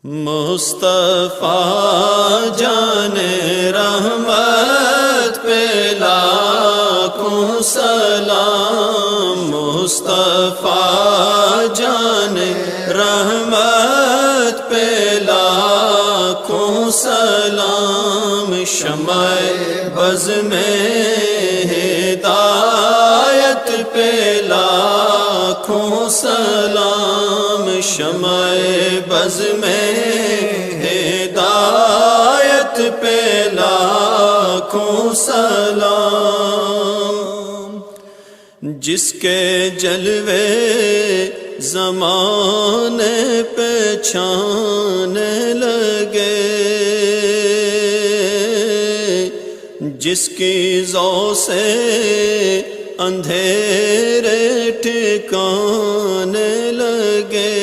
مصطفیٰ جان رحمت پہ لاکھوں سلام، مصطفیٰ جان رحمت پہ لاکھوں سلام، شمع بز میں ہدایت پہ لاکھوں سلام، شمع بز میں ہدایت پہ لاکھوں سلام، جس کے جلوے زمانے پہ چھانے لگے، جس کی ضو سے اندھیرے ٹھکانے لگے،